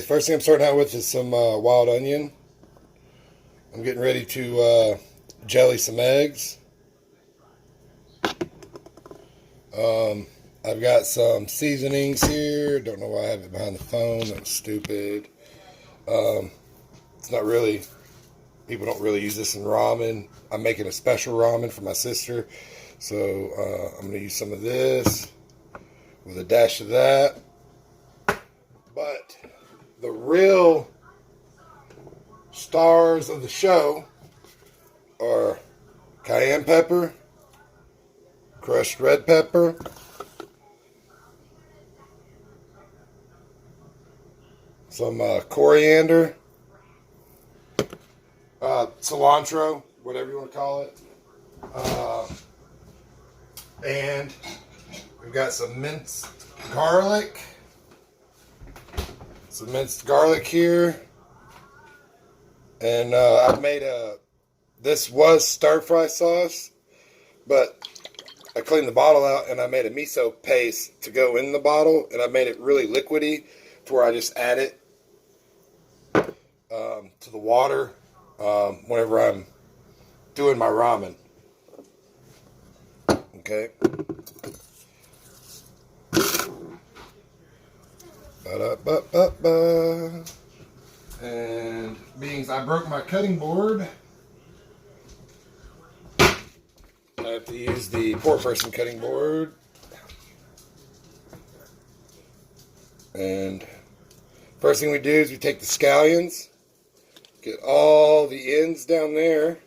first thing I'm starting out with is some wild onion. I'm getting ready to jelly some eggs. I've got some seasonings here. Don't know why I have it behind the phone. That's stupid. It's not really, people don't really use this in ramen. I'm making a special ramen for my sister. So I'm going to use some of this with a dash of that. But the real stars of the show are cayenne pepper, crushed red pepper, some coriander, cilantro, whatever you want to call it, and we've got some minced garlic. Some minced garlic here. And I've made this was stir fry sauce, but I cleaned the bottle out and I made a miso paste to go in the bottle, and I made it really liquidy to where I just add it to the water whenever I'm doing my ramen. Okay. Ba-da-ba-ba-ba. And being I broke my cutting board, I have to use the poor person cutting board. And first thing we do is we take the scallions, get all the ends down there,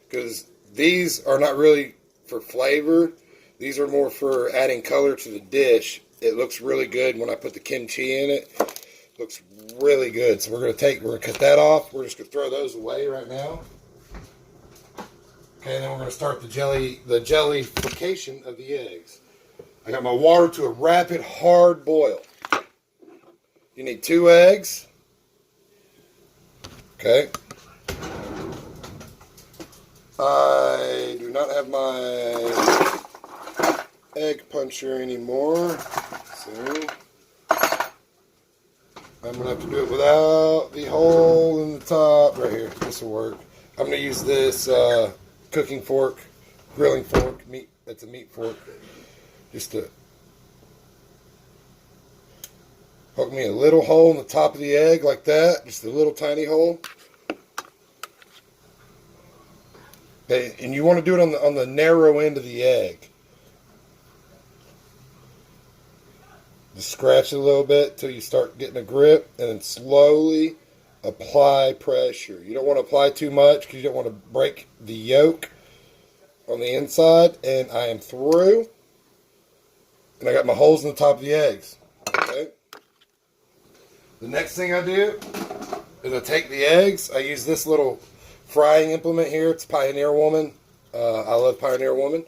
because these are not really for flavor. These are more for adding color to the dish. It looks really good when I put the kimchi in it. Looks really good. So we're gonna cut that off. We're just gonna throw those away right now. Okay, and then we're gonna start the jellification of the eggs. I got my water to a rapid hard boil. You need 2 eggs. Okay. I do not have my egg puncher anymore, so I'm going to have to do it without the hole in the top right here. This will work. I'm going to use this cooking fork, grilling fork, that's a meat fork, just to poke me a little hole in the top of the egg like that, just a little tiny hole. Okay, and you want to do it on the narrow end of the egg. Just scratch it a little bit till you start getting a grip, and then slowly apply pressure. You don't want to apply too much because you don't want to break the yolk on the inside. And I am through. And I got my holes in the top of the eggs. Okay. The next thing I do is I take the eggs. I use this little frying implement here. It's Pioneer Woman. I love Pioneer Woman.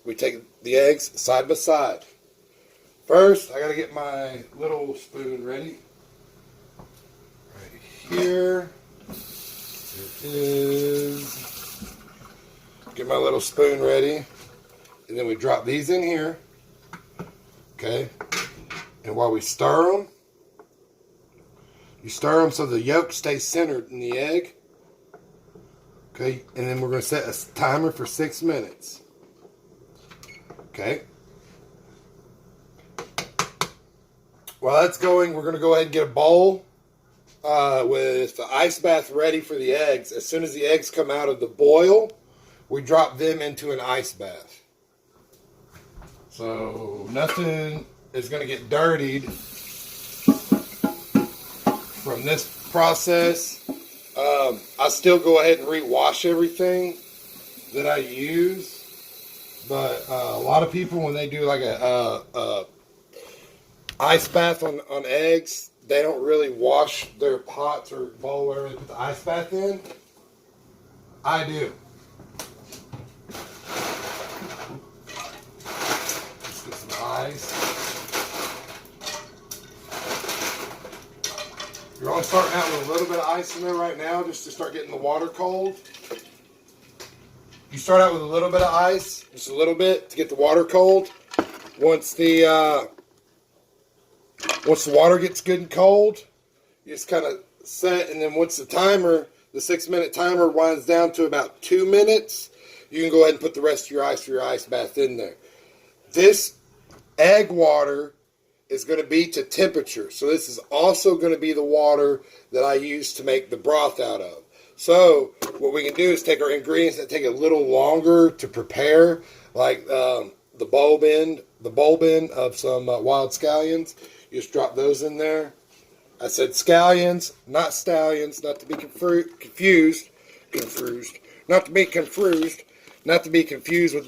We take the eggs side by side. First, I got to get my little spoon ready. Right here. It is. Get my little spoon ready. And then we drop these in here. Okay. And while we stir them, you stir them so the yolk stays centered in the egg. Okay. And then we're going to set a timer for 6 minutes. Okay. While that's going, we're going to go ahead and get a bowl with the ice bath ready for the eggs. As soon as the eggs come out of the boil, we drop them into an ice bath. So nothing is going to get dirtied from this process. I still go ahead and rewash everything that I use. But a lot of people, when they do like a ice bath on eggs, they don't really wash their pots or bowl where they put the ice bath in. I do. Let's get some ice. You're only starting out with a little bit of ice in there right now just to start getting the water cold. You start out with a little bit of ice, just a little bit to get the water cold. Once the Once the water gets good and cold, you just kind of set, and then once the 6-minute timer winds down to about 2 minutes, you can go ahead and put the rest of your ice bath in there. This egg water is going to be to temperature. So this is also going to be the water that I use to make the broth out of. So what we can do is take our ingredients that take a little longer to prepare, like the bulb end of some wild scallions. You just drop those in there. I said scallions, not stallions, not to be confused with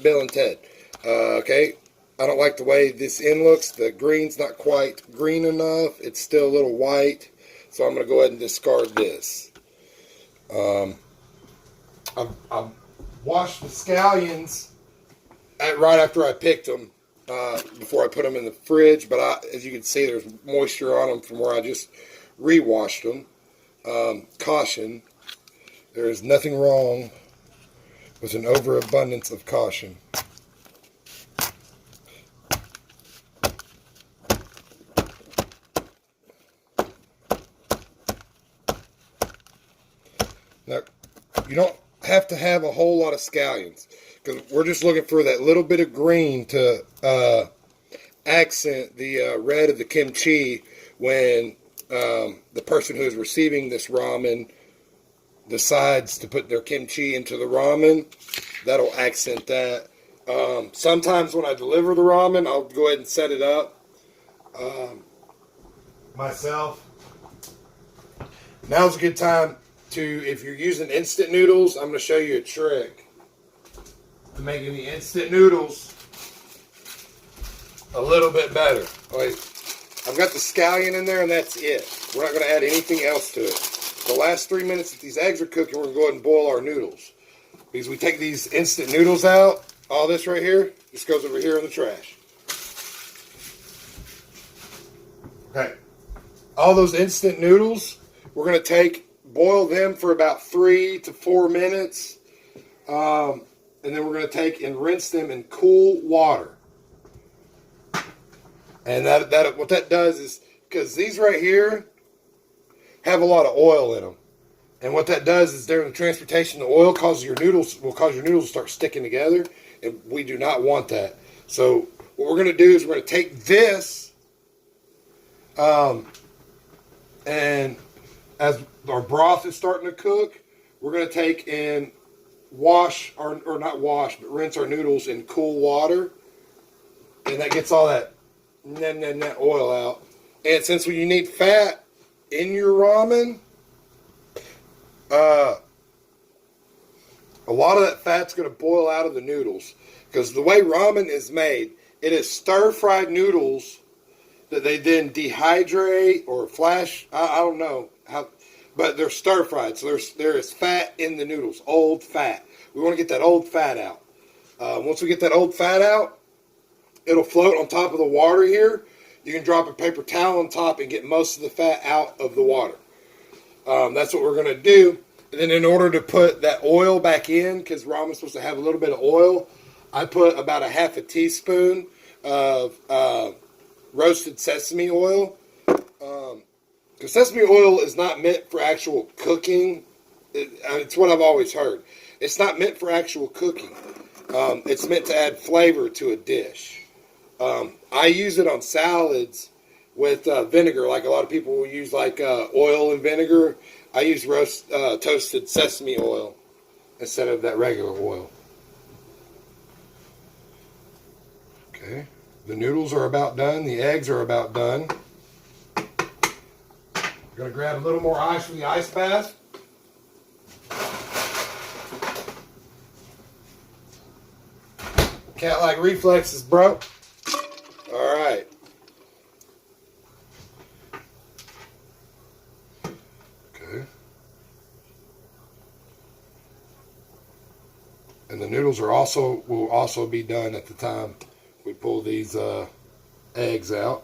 Bill and Ted. Okay, I don't like the way this end looks. The green's not quite green enough. It's still a little white, so I'm going to go ahead and discard this. I've washed the scallions right after I picked them before I put them in the fridge, but as you can see, there's moisture on them from where I just re-washed them. Caution, there is nothing wrong with an overabundance of caution. Now, you don't have to have a whole lot of scallions, because we're just looking for that little bit of green to accent the red of the kimchi when the person who is receiving this ramen decides to put their kimchi into the ramen. That'll accent that. Sometimes when I deliver the ramen, I'll go ahead and set it up myself. Now's a good time if you're using instant noodles, I'm going to show you a trick to making the instant noodles a little bit better. Wait, I've got the scallion in there, and that's it. We're not going to add anything else to it. The last 3 minutes that these eggs are cooking, we're going to go ahead and boil our noodles. Because we take these instant noodles out, all this right here, just goes over here in the trash. Okay. All those instant noodles, we're going to boil them for about 3 to 4 minutes. And then we're going to take and rinse them in cool water. And what that does is, because these right here have a lot of oil in them. And what that does is during the transportation, the oil will cause your noodles to start sticking together. And we do not want that. So what we're going to do is we're going to take this, and as our broth is starting to cook, we're going to take and rinse our noodles in cool water. And that gets all that oil out. And since you need fat in your ramen, a lot of that fat's going to boil out of the noodles. Because the way ramen is made, it is stir-fried noodles that they then dehydrate or flash. I don't know how, but they're stir-fried. So there is fat in the noodles, old fat. We want to get that old fat out. Once we get that old fat out, it'll float on top of the water here. You can drop a paper towel on top and get most of the fat out of the water. That's what we're going to do. And then in order to put that oil back in, because ramen's supposed to have a little bit of oil, I put about a half a teaspoon of roasted sesame oil. Because sesame oil is not meant for actual cooking. It's what I've always heard. It's not meant for actual cooking. It's meant to add flavor to a dish. I use it on salads with vinegar, like a lot of people will use oil and vinegar. I use toasted sesame oil instead of that regular oil. Okay, the noodles are about done. The eggs are about done. We're going to grab a little more ice from the ice bath. Cat-like reflexes, bro. All right. Okay. And the noodles will also be done at the time we pull these eggs out.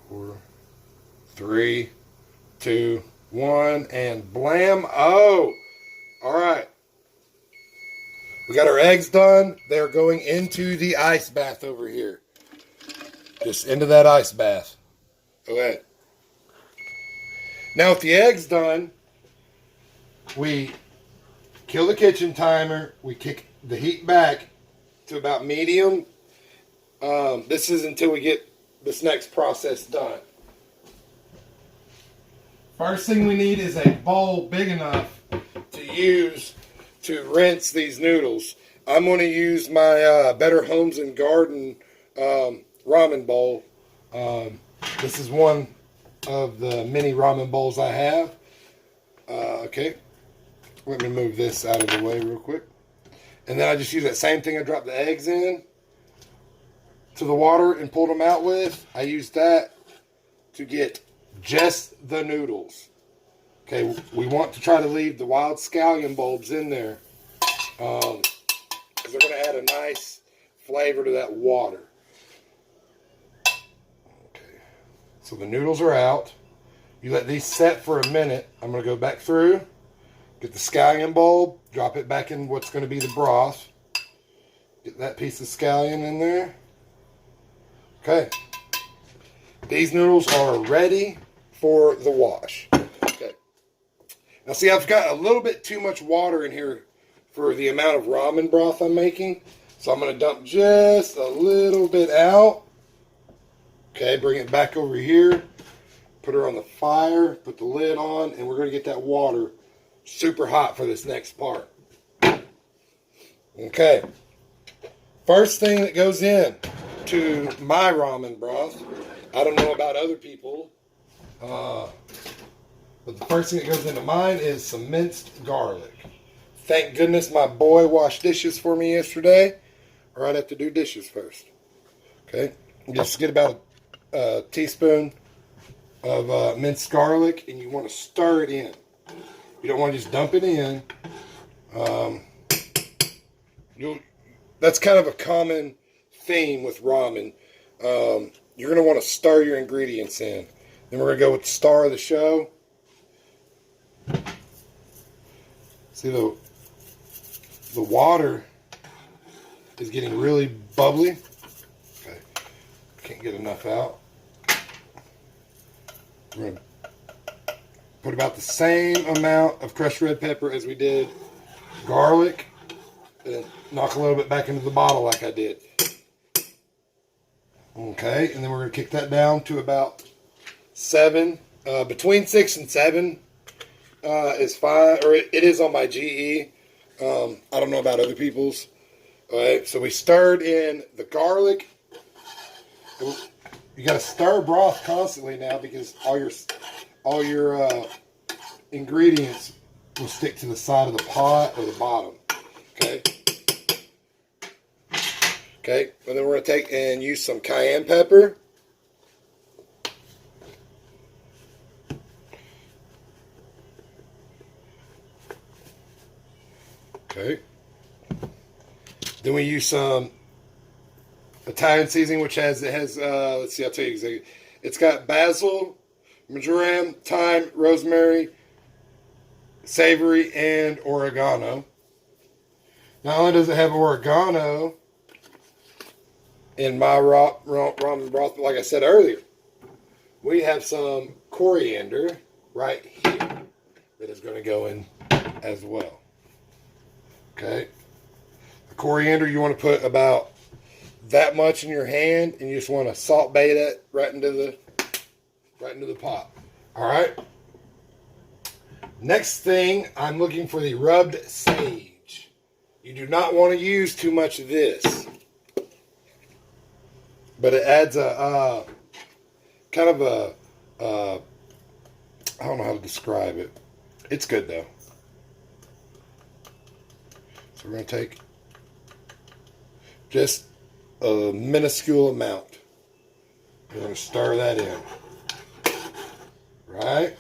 4, 3, 2, 1, and blam. Oh, all right. We got our eggs done. They're going into the ice bath over here. Just into that ice bath. Okay. Now with the eggs done, we kill the kitchen timer. We kick the heat back to about medium. This is until we get this next process done. First thing we need is a bowl big enough to use to rinse these noodles. I'm going to use my Better Homes and Garden ramen bowl. This is one of the mini ramen bowls I have. Okay, let me move this out of the way real quick. And then I just use that same thing I dropped the eggs in to the water and pulled them out with. I use that to get just the noodles. Okay, we want to try to leave the wild scallion bulbs in there because they're going to add a nice flavor to that water. Okay, so the noodles are out. You let these set for a minute. I'm going to go back through, get the scallion bulb, drop it back in what's going to be the broth. Get that piece of scallion in there. Okay. These noodles are ready for the wash. Okay. Now see, I've got a little bit too much water in here for the amount of ramen broth I'm making. So I'm going to dump just a little bit out. Okay, bring it back over here. Put her on the fire, put the lid on, and we're going to get that water super hot for this next part. Okay. First thing that goes in to my ramen broth, I don't know about other people, but the first thing that goes into mine is some minced garlic. Thank goodness my boy washed dishes for me yesterday, or I'd have to do dishes first. Okay, just get about a teaspoon of minced garlic, and you want to stir it in. You don't want to just dump it in. That's kind of a common theme with ramen. You're going to want to stir your ingredients in. Then we're going to go with the star of the show. See, the water is getting really bubbly. Okay, can't get enough out. We're going to put about the same amount of crushed red pepper as we did garlic. And knock a little bit back into the bottle like I did. Okay, and then we're going to kick that down to about 7. Between 6 and 7 is fine, or it is on my GE. I don't know about other people's. All right, so we stirred in the garlic. You got to stir broth constantly now because all your ingredients will stick to the side of the pot or the bottom. Okay. Okay, and then we're going to take and use some cayenne pepper. Okay. Then we use some Italian seasoning, which let's see, I'll tell you exactly. It's got basil, marjoram, thyme, rosemary, savory, and oregano. Not only does it have oregano in my ramen broth, but like I said earlier, we have some coriander right here that is going to go in as well. Okay. The coriander, you want to put about that much in your hand, and you just want to salt bait it right into the pot. All right. Next thing, I'm looking for the rubbed sage. You do not want to use too much of this, but it adds a kind of a I don't know how to describe it. It's good though. So we're going to take just a minuscule amount. We're going to stir that in. Right?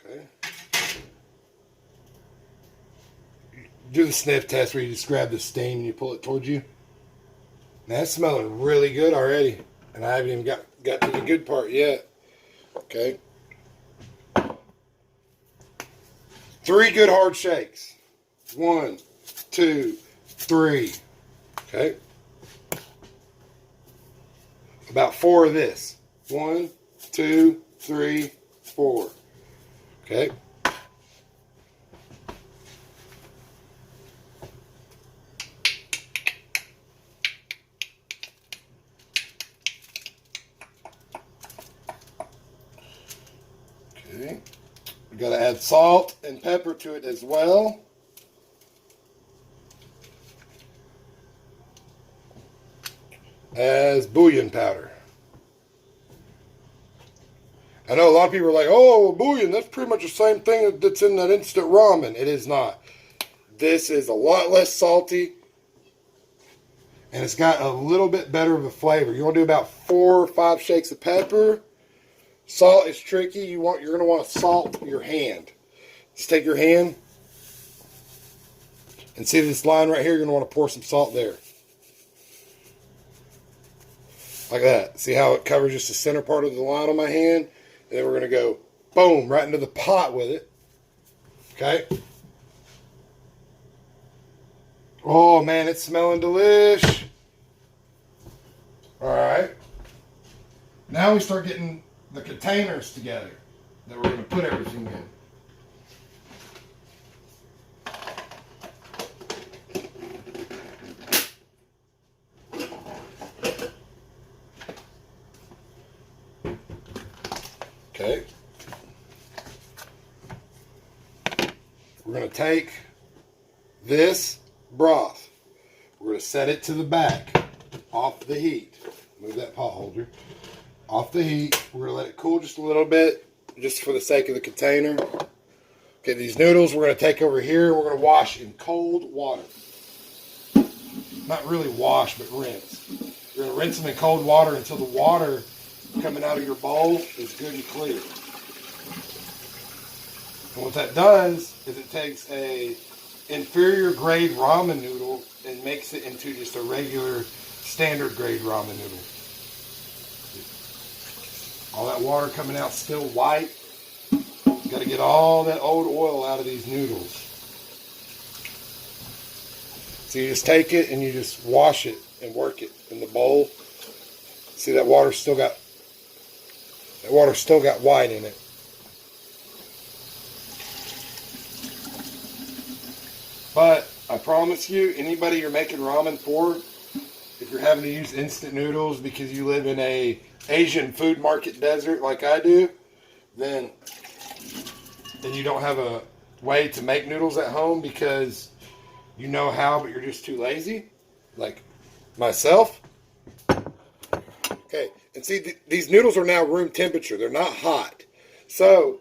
Okay. Do the sniff test where you just grab the steam and you pull it towards you. Now, that's smelling really good already. And I haven't even got to the good part yet. Okay. 3 good hard shakes. 1, 2, 3. Okay. About 4 of this. 1, 2, 3, 4. Okay. Okay. We got to add salt and pepper to it as well. As bouillon powder. I know a lot of people are like, oh, well, bouillon, that's pretty much the same thing that's in that instant ramen. It is not. This is a lot less salty, and it's got a little bit better of a flavor. You want to do about 4 or 5 shakes of pepper. Salt is tricky. You're going to want to salt your hand. Just take your hand and see this line right here. You're going to want to pour some salt there. Like that. See how it covers just the center part of the line on my hand? And then we're going to go, boom, right into the pot with it. Okay? Oh, man, it's smelling delish. All right. Now we start getting the containers together that we're going to put everything in. Okay. We're going to take this broth. We're going to set it to the back, off the heat. Move that pot holder. Off the heat. We're going to let it cool just a little bit, just for the sake of the container. Okay, these noodles we're going to take over here. We're going to wash in cold water. Not really wash, but rinse. You're going to rinse them in cold water until the water coming out of your bowl is good and clear. And what that does is it takes a inferior grade ramen noodle and makes it into just a regular standard grade ramen noodle. All that water coming out still white. Got to get all that old oil out of these noodles. So you just take it and you just wash it and work it in the bowl. See that water's still got white in it. But I promise you, anybody you're making ramen for, if you're having to use instant noodles because you live in a Asian food market desert like I do, then you don't have a way to make noodles at home because you know how, but you're just too lazy, like myself. Okay, and see, these noodles are now room temperature. They're not hot. So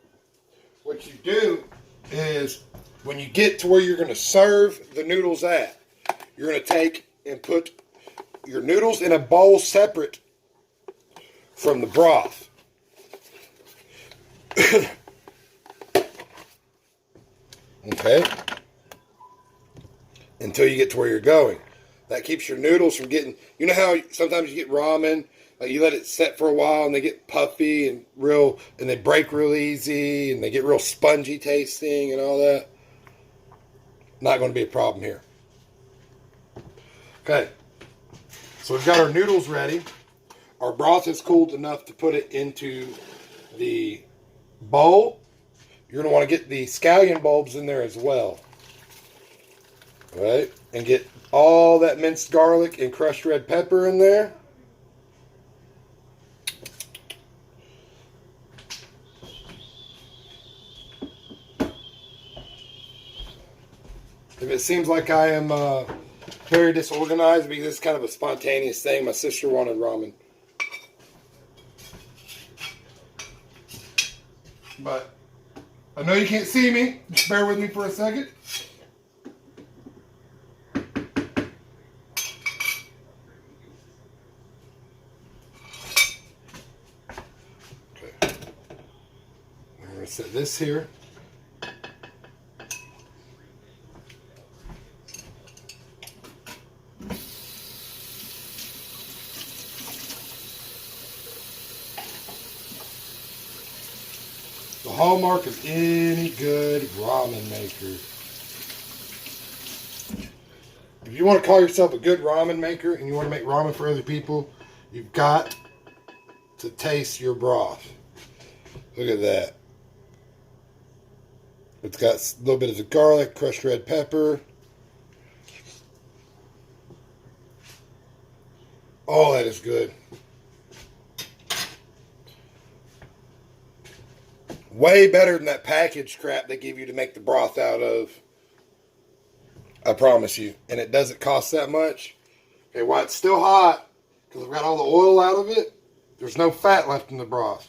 what you do is when you get to where you're going to serve the noodles at, you're going to take and put your noodles in a bowl separate from the broth. Okay? Until you get to where you're going. That keeps your noodles from getting, you know how sometimes you get ramen, like you let it set for a while and they get puffy and they break real easy and they get real spongy tasting and all that? Not going to be a problem here. Okay. So we've got our noodles ready. Our broth is cooled enough to put it into the bowl. You're going to want to get the scallion bulbs in there as well. All right? And get all that minced garlic and crushed red pepper in there. If it seems like I am very disorganized because it's kind of a spontaneous thing, my sister wanted ramen. But I know you can't see me. Just bear with me for a second. Okay. I'm going to set this here. The hallmark of any good ramen maker you want to call yourself a good ramen maker and you want to make ramen for other people, you've got to taste your broth. Look at that. It's got a little bit of the garlic, crushed red pepper. Oh, that is good. Way better than that packaged crap they give you to make the broth out of. I promise you. And it doesn't cost that much. Okay, while it's still hot, because I've got all the oil out of it, there's no fat left in the broth.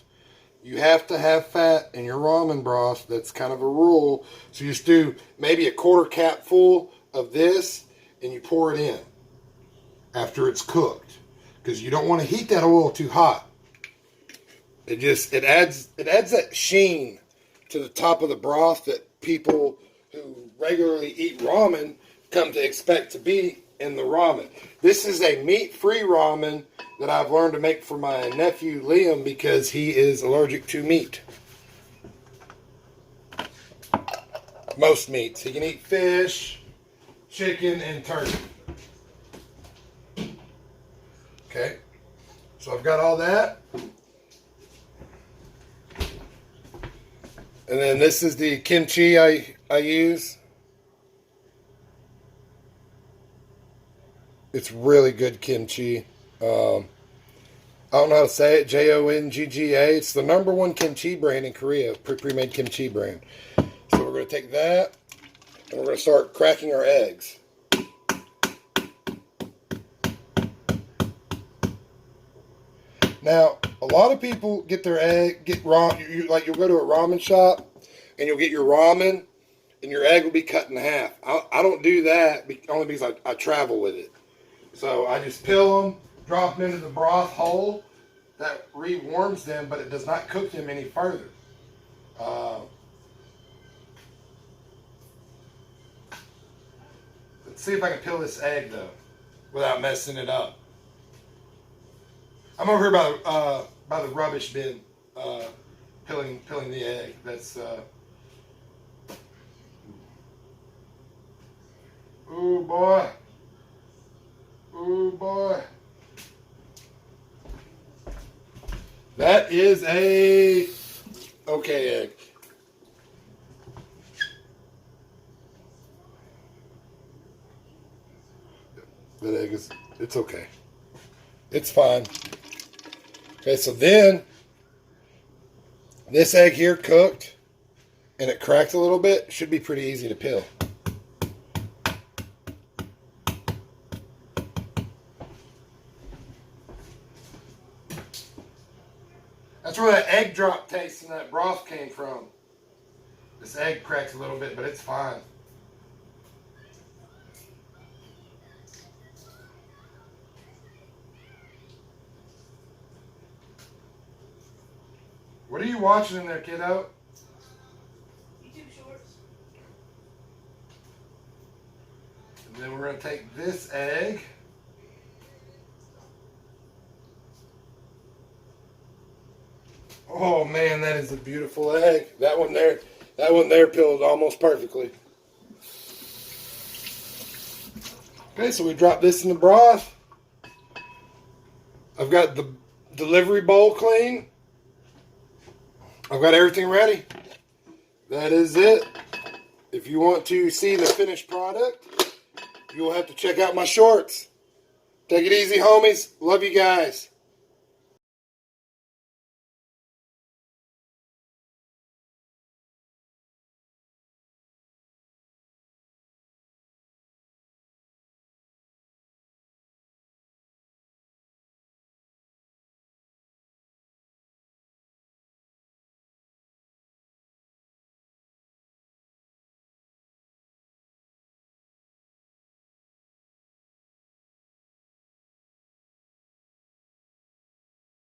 You have to have fat in your ramen broth. That's kind of a rule. So you just do maybe a quarter cap full of this, and you pour it in after it's cooked. Because you don't want to heat that oil too hot. It adds that sheen to the top of the broth that people who regularly eat ramen come to expect to be in the ramen. This is a meat-free ramen that I've learned to make for my nephew Liam because he is allergic to meat. Most meats. He can eat fish, chicken, and turkey. Okay, so I've got all that. And then this is the kimchi I use. It's really good kimchi. I don't know how to say it. Jongga. It's the #1 kimchi brand in Korea. Pre-made kimchi brand. So we're going to take that and we're going to start cracking our eggs. Now, a lot of people get their egg, like you'll go to a ramen shop and you'll get your ramen and your egg will be cut in half. I don't do that only because I travel with it. So I just peel them, drop them into the broth whole. That re-warms them, but it does not cook them any further. Let's see if I can peel this egg though, without messing it up. I'm over here by the rubbish bin, peeling the egg. That's ooh boy, ooh boy. That is a okay egg. That egg it's okay. It's fine. Okay, so then this egg here cooked and it cracked a little bit. Should be pretty easy to peel. That's where that egg drop taste in that broth came from. This egg cracks a little bit, but it's fine. What are you watching in there, kiddo? YouTube shorts. And then we're going to take this egg. Oh man, that is a beautiful egg. That one there peeled almost perfectly. Okay, so we drop this in the broth. I've got the delivery bowl clean. I've got everything ready. That is it. If you want to see the finished product, you'll have to check out my shorts. Take it easy, homies. Love you guys.